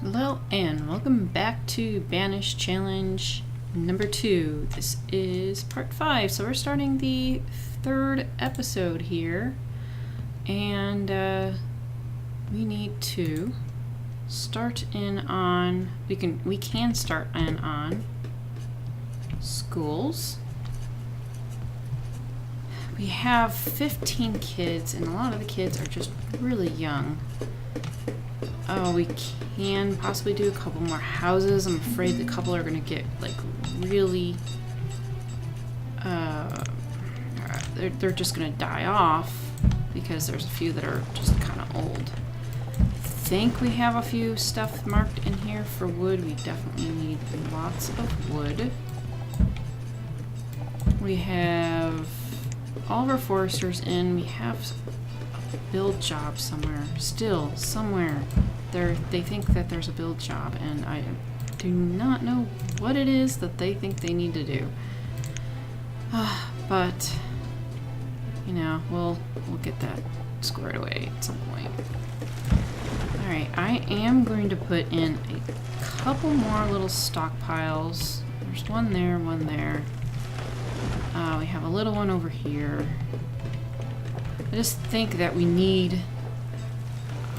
Hello and welcome back to Banished Challenge number 2. This is part 5, so we're starting the third episode here, and we need to start in on, we can start in on schools. We have 15 kids, and a lot of the kids are just really young. Oh, we can possibly do a couple more houses. I'm afraid the couple are gonna get like really they're just gonna die off because there's a few that are just kind of old. I think we have a few stuff marked in here for wood. We definitely need lots of wood. We have all of our foresters in. We have a build job somewhere. Still, somewhere. They think that there's a build job, and I do not know what it is that they think they need to do. But, you know, we'll get that squared away at some point. Alright, I am going to put in a couple more little stockpiles. There's one there, one there. We have a little one over here. I just think that we need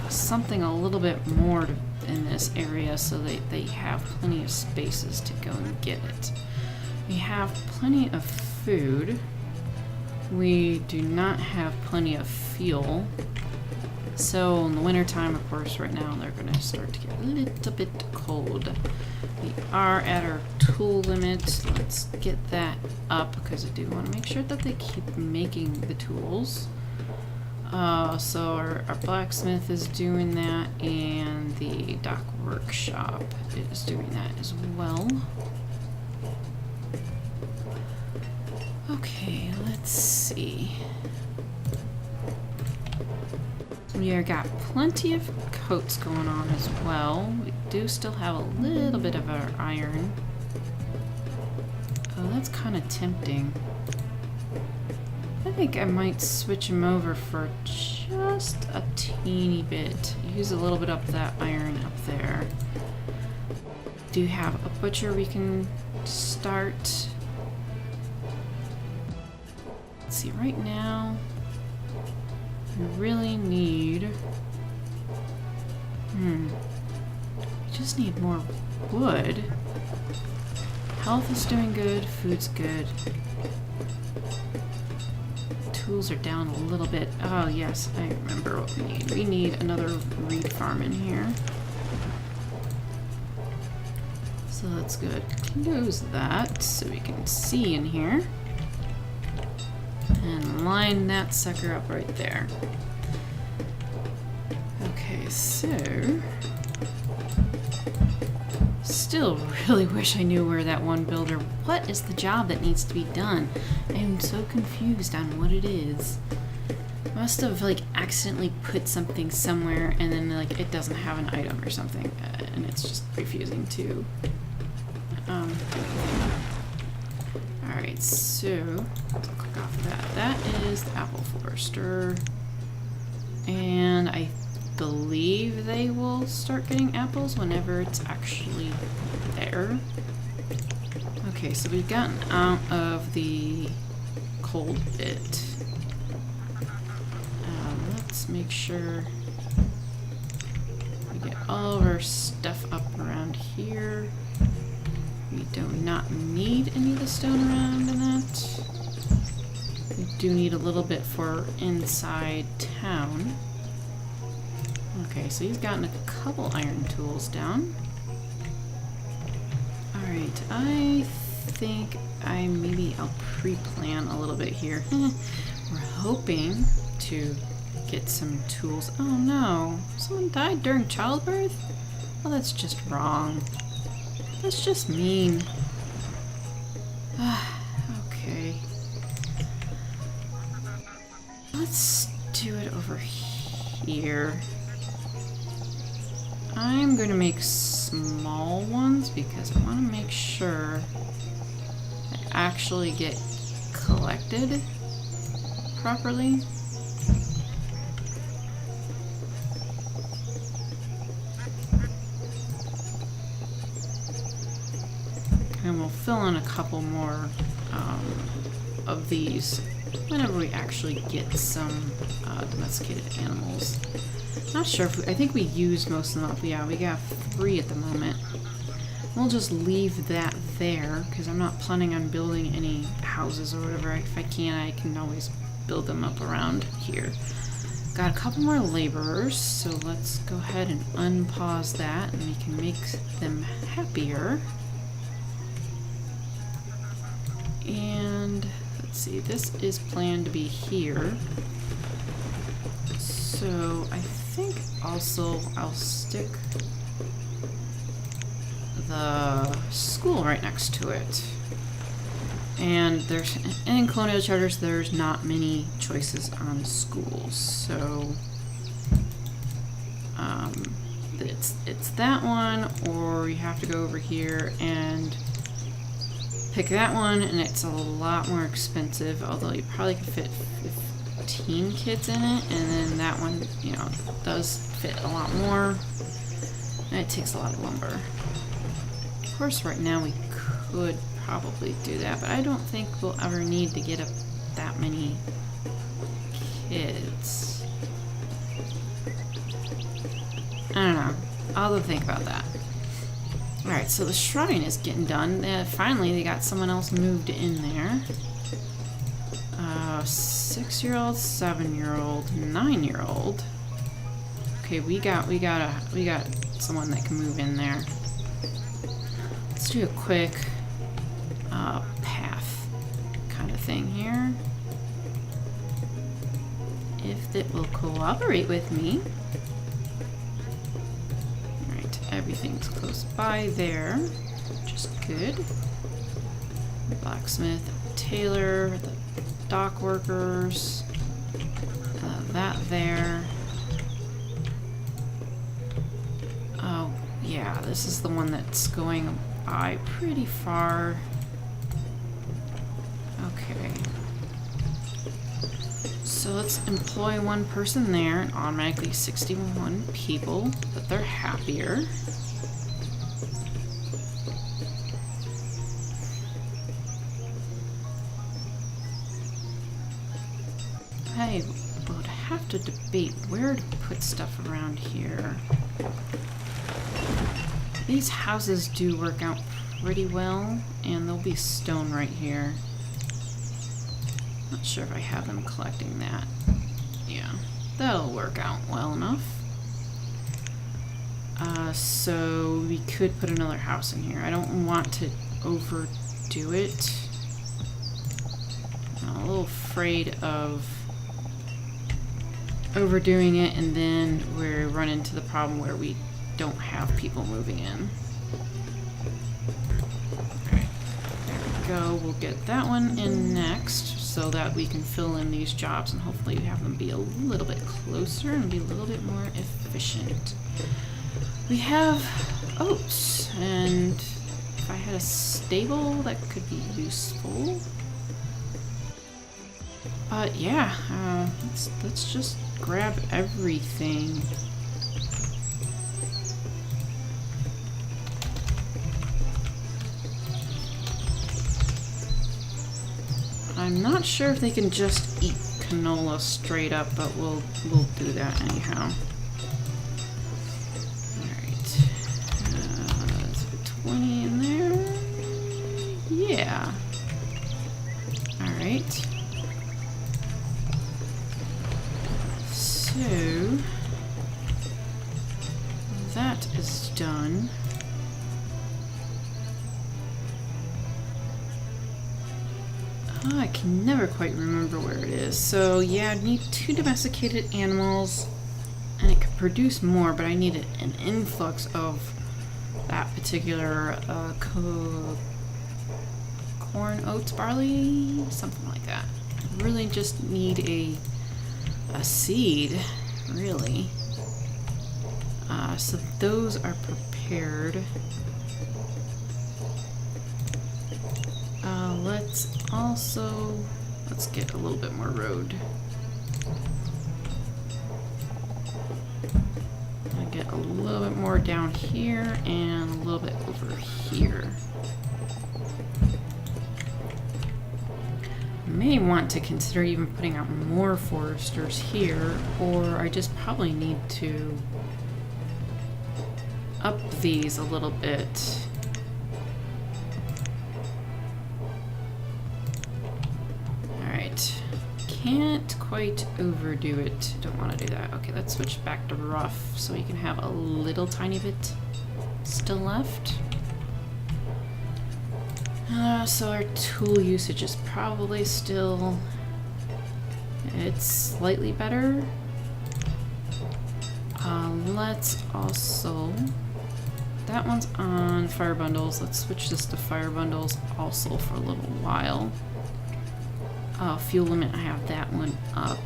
something a little bit more in this area so that they have plenty of spaces to go and get it. We have plenty of food. We do not have plenty of fuel. So in the wintertime, of course, right now they're going to start to get a little bit cold. We are at our tool limit. Let's get that up because I do want to make sure that they keep making the tools. So our blacksmith is doing that, and the dock workshop is doing that as well. Okay, let's see. We have got plenty of coats going on as well. We do still have a little bit of our iron. Oh, that's kind of tempting. I think I might switch him over for just a teeny bit. Use a little bit of that iron up there. Do have a butcher we can start. Let's see, right now we really need... we just need more wood. Health is doing good, food's good. Tools are down a little bit. Oh yes, I remember what we need. We need another reed farm in here. So that's good. Close that so we can see in here. And line that sucker up right there. Okay, so... Still really wish I knew where that one builder... What is the job that needs to be done? I am so confused on what it is. I must have like accidentally put something somewhere and then like it doesn't have an item or something, and it's just refusing to Alright, so let's click off that. That is the apple forester, and I believe they will start getting apples whenever it's actually there. Okay, so we've gotten out of the cold bit. Let's make sure we get all of our stuff up around here. We do not need any of the stone around in that. We do need a little bit for inside town. Okay, so he's gotten a couple iron tools down. Alright, I think I'll pre-plan a little bit here. We're hoping to get some tools. Oh no, someone died during childbirth? Well, that's just wrong. That's just mean. Okay. Let's do it over here. I'm going to make small ones because I want to make sure I actually get collected properly. we'll fill in a couple more of these whenever we actually get some domesticated animals. Not sure if I think we used most of them up. Yeah, we got 3 at the moment. We'll just leave that there because I'm not planning on building any houses or whatever. If I can always build them up around here. Got a couple more laborers, so let's go ahead and unpause that and we can make them happier. And let's see, this is planned to be here. So I think also I'll stick the school right next to it. And in Colonial Charters, there's not many choices on schools, so it's that one, or you have to go over here and pick that one, and it's a lot more expensive. Although you probably could fit 15 kids in it, and then that one, you know, does fit a lot more, and it takes a lot of lumber. Of course, right now we could probably do that, but I don't think we'll ever need to get up that many kids. I don't know. I'll have to think about that. Alright, so the shrine is getting done. Finally, they got someone else moved in there. 6-year-old, 7-year-old, 9-year-old. Okay, we got someone that can move in there. Let's do a quick path kind of thing here. If it will cooperate with me. Alright, everything's close by there, which is good. Blacksmith, tailor, the dock workers, that there. Oh, yeah, this is the one that's going by pretty far. Okay. So let's employ one person there, and automatically 61 people, but they're happier. I would have to debate where to put stuff around here. These houses do work out pretty well, and there'll be stone right here. Not sure if I have them collecting that. Yeah, that'll work out well enough. So we could put another house in here. I don't want to overdo it. I'm a little afraid of overdoing it, and then we run into the problem where we don't have people moving in. Alright, there we go. We'll get that one in next so that we can fill in these jobs and hopefully have them be a little bit closer and be a little bit more efficient. We have oats, and if I had a stable, that could be useful. But yeah, let's just grab everything. I'm not sure if they can just eat canola straight up, but we'll do that anyhow. Alright. Let's put 20 in there. Yeah. Alright. So that is done. I can never quite remember where it is. So yeah, I need 2 domesticated animals, and it could produce more, but I need an influx of that particular corn, oats, barley, something like that. I really just need a seed, really. So those are prepared. Let's get a little bit more road. I get a little bit more down here and a little bit over here. may want to consider even putting out more foresters here, or I just probably need to up these a little bit. Alright. Can't quite overdo it. Don't want to do that. Okay, let's switch back to rough so we can have a little tiny bit still left. So our tool usage is probably still... it's slightly better. Let's also... that one's on fire bundles. Let's switch this to fire bundles also for a little while. Fuel limit, I have that one up.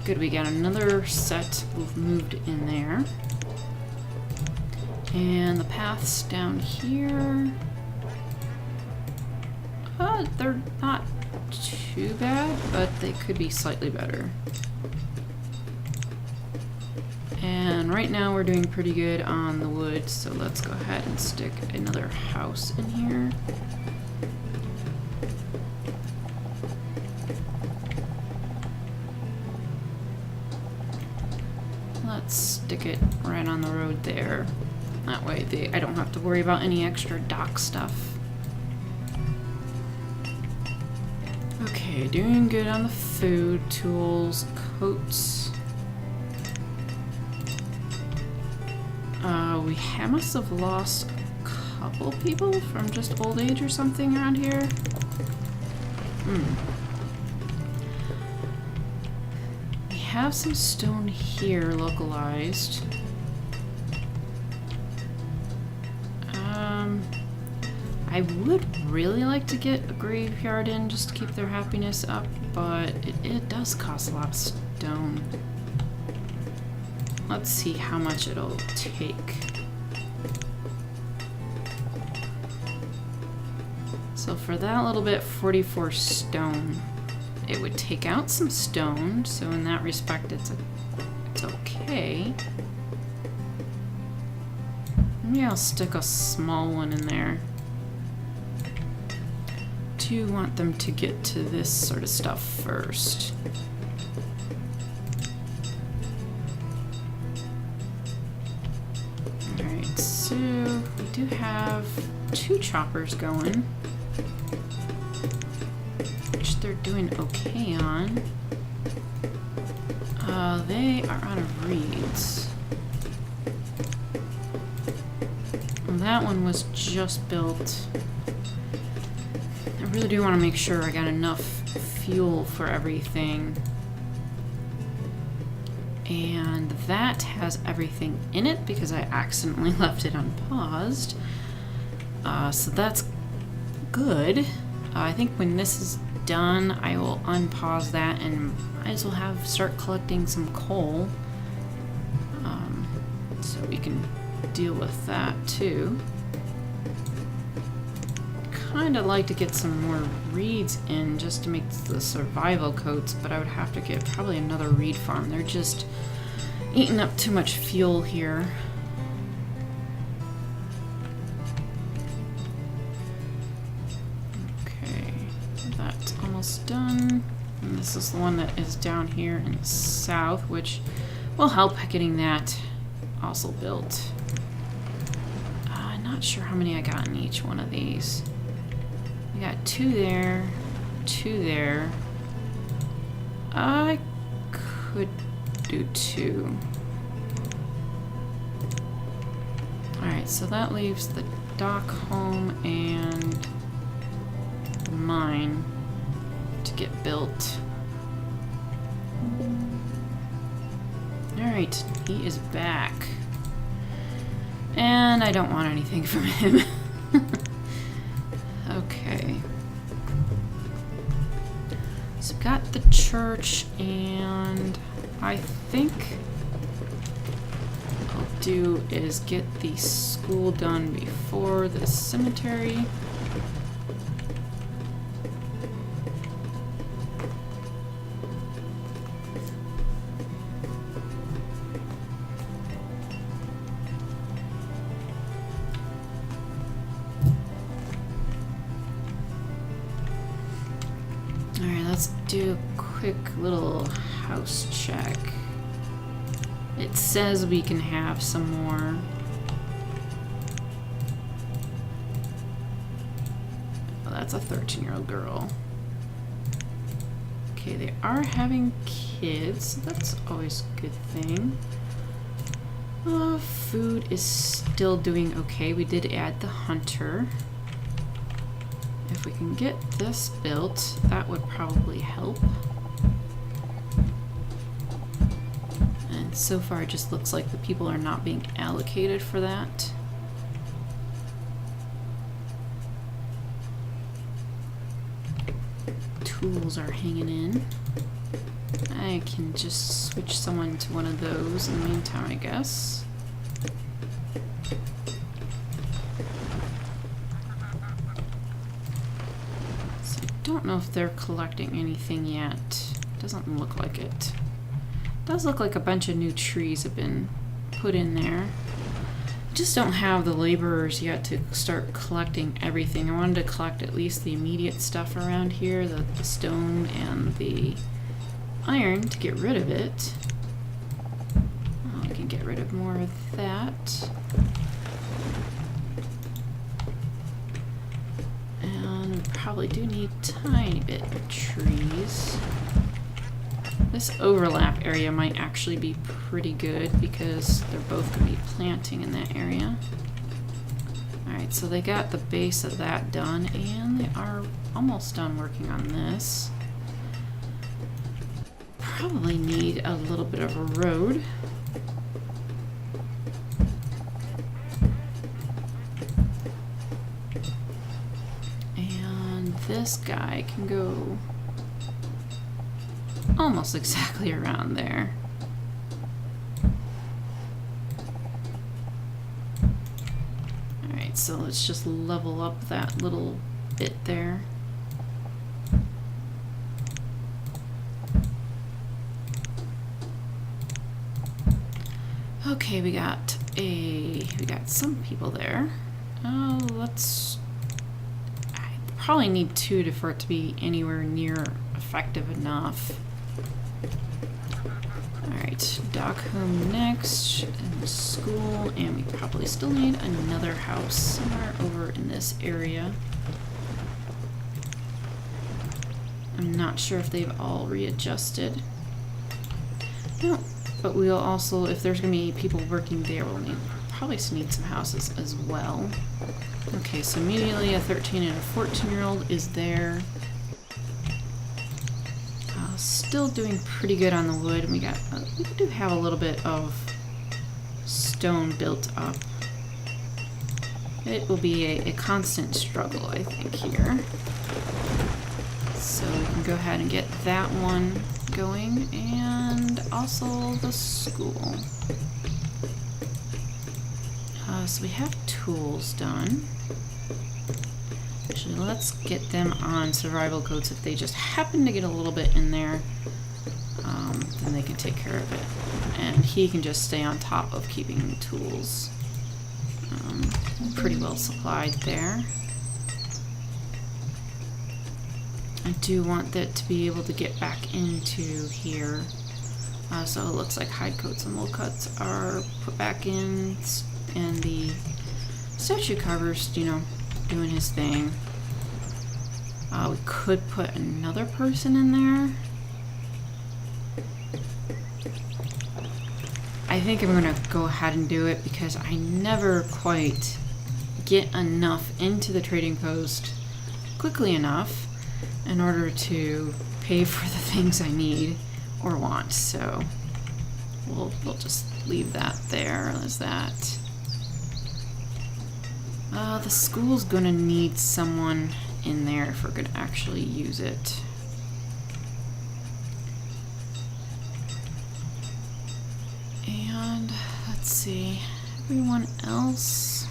Good, we got another set moved in there. And the paths down here... they're not too bad, but they could be slightly better. And right now we're doing pretty good on the wood, so let's go ahead and stick another house in here. Let's stick it right on the road there. That way I don't have to worry about any extra dock stuff. Okay, doing good on the food, tools, coats. We must have lost a couple people from just old age or something around here. We have some stone here localized. I would really like to get a graveyard in just to keep their happiness up, but it does cost a lot of stone. Let's see how much it'll take. So for that little bit, 44 stone. It would take out some stone, so in that respect it's okay. Maybe I'll stick a small one in there. Do want them to get to this sort of stuff first. Alright, so we do have 2 choppers going, which they're doing okay on. They are out of reeds. And that one was just built. I really do want to make sure I got enough fuel for everything. And that has everything in it because I accidentally left it unpaused. So that's good. I think when this is done, I will unpause that and might as well start collecting some coal. So we can deal with that too. Kind of like to get some more reeds in just to make the survival coats, but I would have to get probably another reed farm. They're just eating up too much fuel here. Okay, that's almost done. And this is the one that is down here in the south, which will help getting that also built. Not sure how many I got in each one of these. I got 2 there, 2 there. I could do 2. Alright, so that leaves the dock home and mine to get built. Alright, he is back. And I don't want anything from him. Okay. So I've got the church, and I think what I'll do is get the school done before the cemetery. do a quick little house check. It says we can have some more. Oh, that's a 13-year-old girl. Okay, they are having kids, so that's always a good thing. Food is still doing okay. We did add the hunter. If we can get this built, that would probably help. And so far it just looks like the people are not being allocated for that. Tools are hanging in. I can just switch someone to one of those in the meantime, I guess. So I don't know if they're collecting anything yet. Doesn't look like it. Does look like a bunch of new trees have been put in there. I just don't have the laborers yet to start collecting everything. I wanted to collect at least the immediate stuff around here, the stone and the iron, to get rid of it. I can get rid of more of that. And we probably do need a tiny bit of trees. This overlap area might actually be pretty good because they're both going to be planting in that area. Alright, so they got the base of that done, and they are almost done working on this. Probably need a little bit of a road. And this guy can go almost exactly around there. Alright, so let's just level up that little bit there. Okay, we got some people there. Oh, I probably need 2 for it to be anywhere near effective enough. Alright, dock home next, and school, and we probably still need another house somewhere over in this area. I'm not sure if they've all readjusted. No, but we'll also, if there's going to be people working there, we'll probably need some houses as well. Okay, so immediately a 13 and a 14-year-old is there. Still doing pretty good on the wood, and we do have a little bit of stone built up. It will be a constant struggle, I think, here. So we can go ahead and get that one going, and also the school. So we have tools done. Actually, let's get them on survival coats. If they just happen to get a little bit in there, then they can take care of it. And he can just stay on top of keeping tools pretty well supplied there. I do want that to be able to get back into here. So it looks like hide coats and wool cuts are put back in, and the statue carver's, you know, doing his thing. We could put another person in there. I think I'm gonna go ahead and do it because I never quite get enough into the trading post quickly enough in order to pay for the things I need or want. So we'll just leave that there as that. The school's gonna need someone in there if we're gonna actually use it. And let's see, everyone else.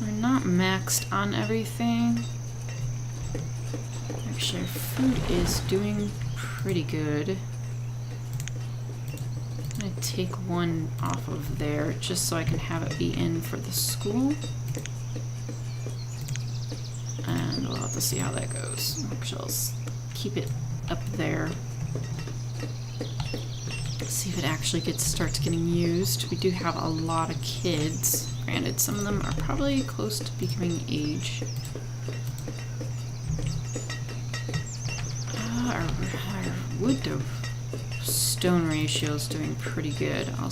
We're not maxed on everything. Actually, our food is doing pretty good. I'm gonna take one off of there just so I can have it be in for the school. And we'll have to see how that goes. Actually, I'll keep it up there. See if it actually starts getting used. We do have a lot of kids. Granted, some of them are probably close to becoming age. Our wood to stone ratio is doing pretty good. I'll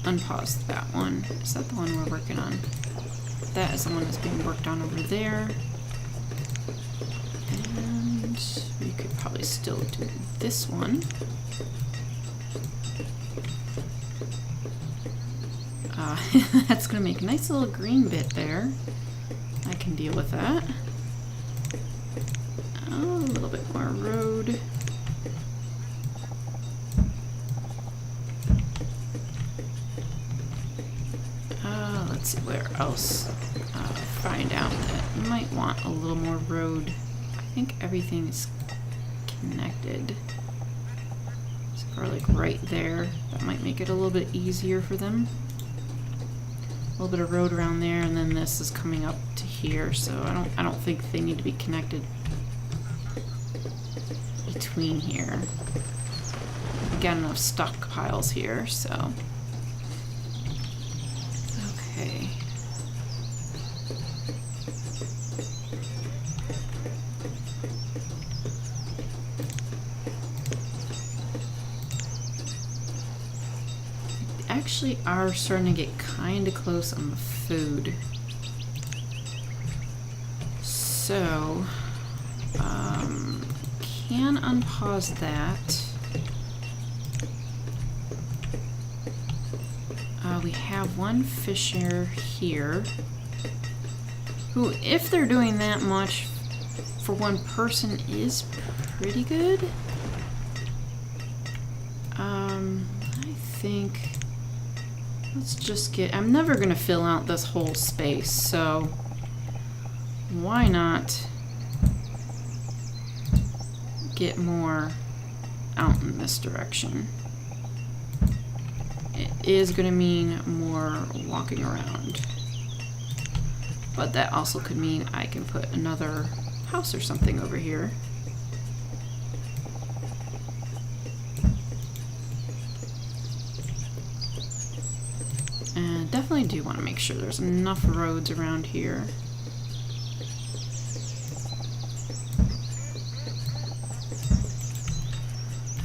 unpause that one. Is that the one we're working on? That is the one that's being worked on over there. And we could probably still do this one. That's going to make a nice little green bit there. I can deal with that. Oh, a little bit more road. Let's see where else. Find out that you might want a little more road. I think everything's connected. So for like right there, that might make it a little bit easier for them. A little bit of road around there, and then this is coming up to here, so I don't think they need to be connected between here. We've got enough stockpiles here, so okay. Actually are starting to get kind of close on the food. So, can unpause that. We have one fisher here who, if they're doing that much for one person, is pretty good. I think let's just get, I'm never gonna fill out this whole space, so why not get more out in this direction? It is gonna mean more walking around, but that also could mean I can put another house or something over here. And definitely do want to make sure there's enough roads around here.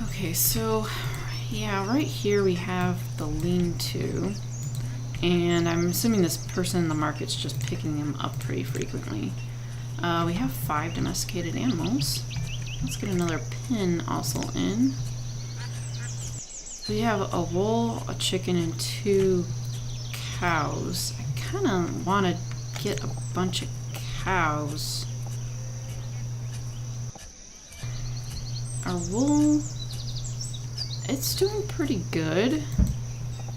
Okay, so yeah, right here we have the lean-to, and I'm assuming this person in the market's just picking them up pretty frequently. We have 5 domesticated animals. Let's get another pin also in. We have a wool, a chicken, and 2 cows. I kind of want to get a bunch of cows. Our wool, it's doing pretty good.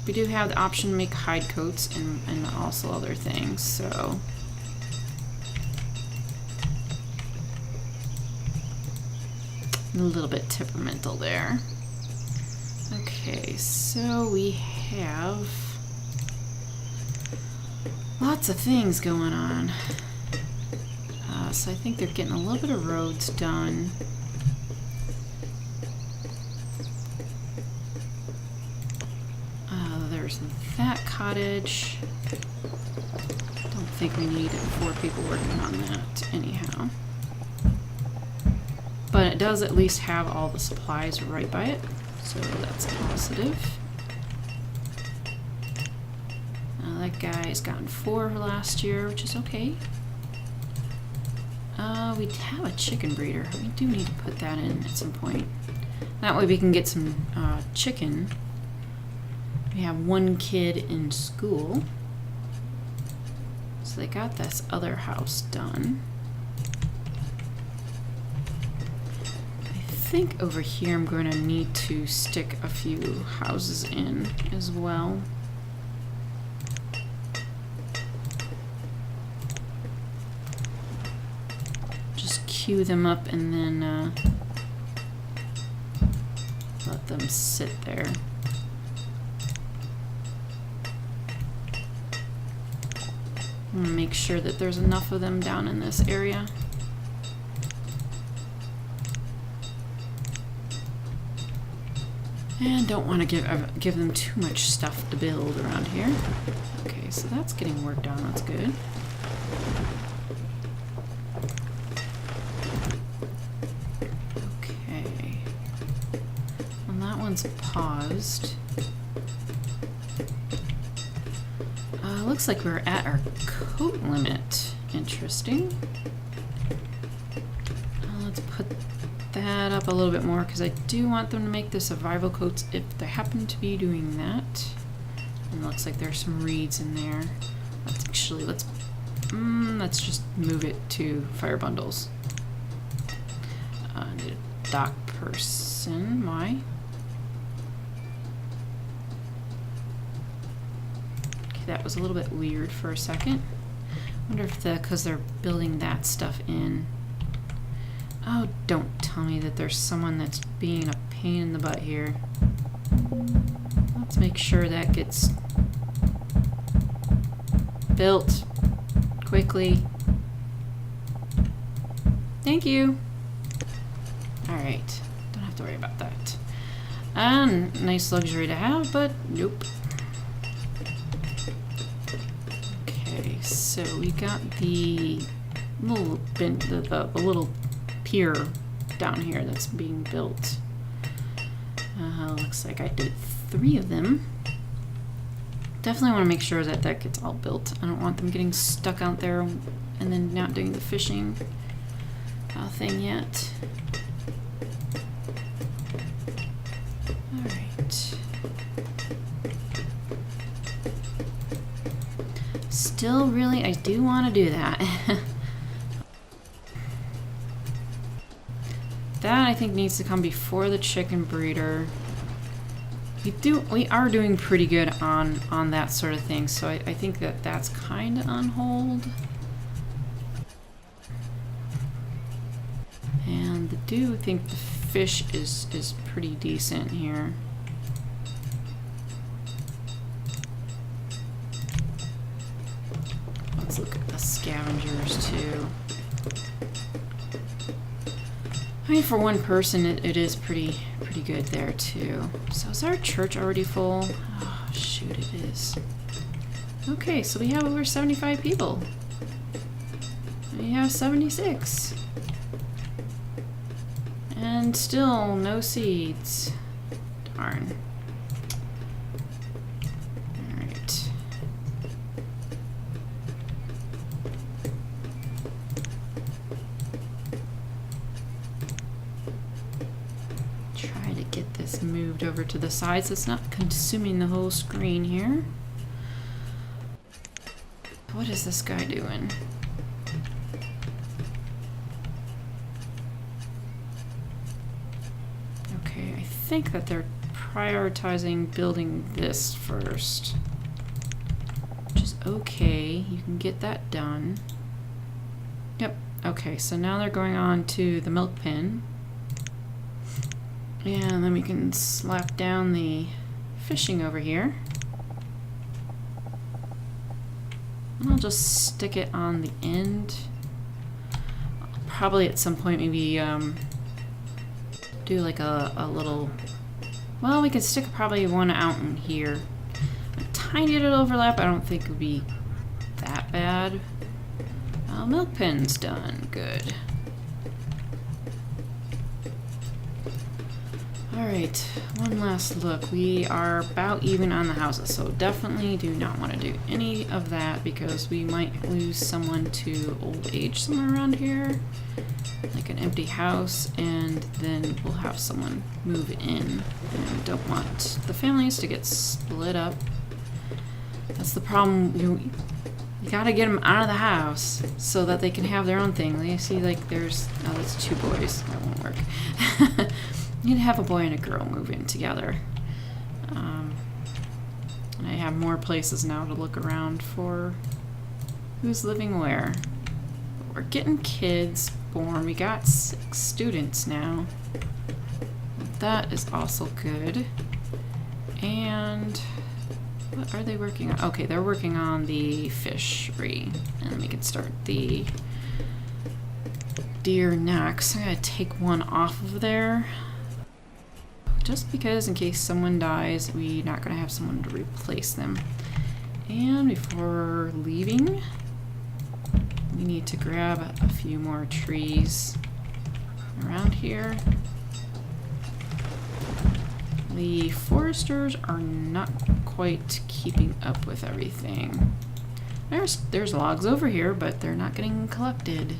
We do have the option to make hide coats and also other things, so a little bit temperamental there. Okay, so we have lots of things going on. So I think they're getting a little bit of roads done. There's that cottage. Don't think we need 4 people working on that anyhow. But it does at least have all the supplies right by it, so that's positive. That guy's gotten 4 last year, which is okay. We have a chicken breeder. We do need to put that in at some point. That way we can get some chicken. We have 1 kid in school. So they got this other house done. I think over here I'm going to need to stick a few houses in as well. Just queue them up and then let them sit there. I'm gonna make sure that there's enough of them down in this area. And don't want to give them too much stuff to build around here. Okay, so that's getting worked on. That's good. Okay. Well, that one's paused. Looks like we're at our coat limit. Interesting. Let's put that up a little bit more because I do want them to make the survival coats if they happen to be doing that. And it looks like there's some reeds in there. Let's actually let's just move it to fire bundles. Need a dock person. Why? Okay, that was a little bit weird for a second. I wonder if because they're building that stuff in. Oh, don't tell me that there's someone that's being a pain in the butt here. Let's make sure that gets built quickly. Thank you. Alright, don't have to worry about that. Nice luxury to have, but nope. Okay, so we got the little the little pier down here that's being built. Looks like I did 3 of them. Definitely want to make sure that that gets all built. I don't want them getting stuck out there and then not doing the fishing thing yet. Alright. Still really, I do want to do that. That I think needs to come before the chicken breeder. We are doing pretty good on that sort of thing, so I think that that's kind of on hold. And I do think the fish is pretty decent here. Let's look at the scavengers too. I mean, for one person, it is pretty good there too. So is our church already full? Oh, shoot, it is. Okay, so we have over 75 people. We have 76. And still no seeds. Darn. Alright. Try to get this moved over to the sides. So it's not consuming the whole screen here. What is this guy doing? Okay, I think that they're prioritizing building this first. Which is okay. You can get that done. Yep. Okay, so now they're going on to the milk pen. And then we can slap down the fishing over here. And I'll just stick it on the end. I'll probably at some point maybe do like a little, well, we could stick probably one out in here. A tiny little overlap, I don't think would be that bad. Milk pen's done, good. Alright, one last look. We are about even on the houses, so definitely do not want to do any of that because we might lose someone to old age somewhere around here. Like an empty house, and then we'll have someone move in. And we don't want the families to get split up. That's the problem. You gotta get them out of the house so that they can have their own thing. You see, like, there's... Oh, that's 2 boys. That won't work. You need to have a boy and a girl move in together. And I have more places now to look around for who's living where. But we're getting kids born. We got 6 students now. That is also good. And What are they working on? Okay, they're working on the fishery. And then we can start the deer next. I'm gonna take one off of there. Just because in case someone dies, we're not gonna have someone to replace them. And before leaving, we need to grab a few more trees around here. The foresters are not quite keeping up with everything. There's logs over here, but they're not getting collected.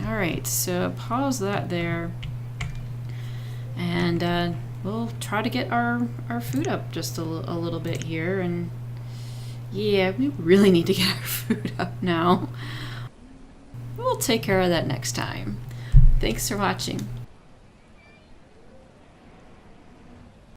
Alright, so pause that there. And we'll try to get our food up just a little bit here. And yeah, we really need to get our food up now. We'll take care of that next time. Thanks for watching.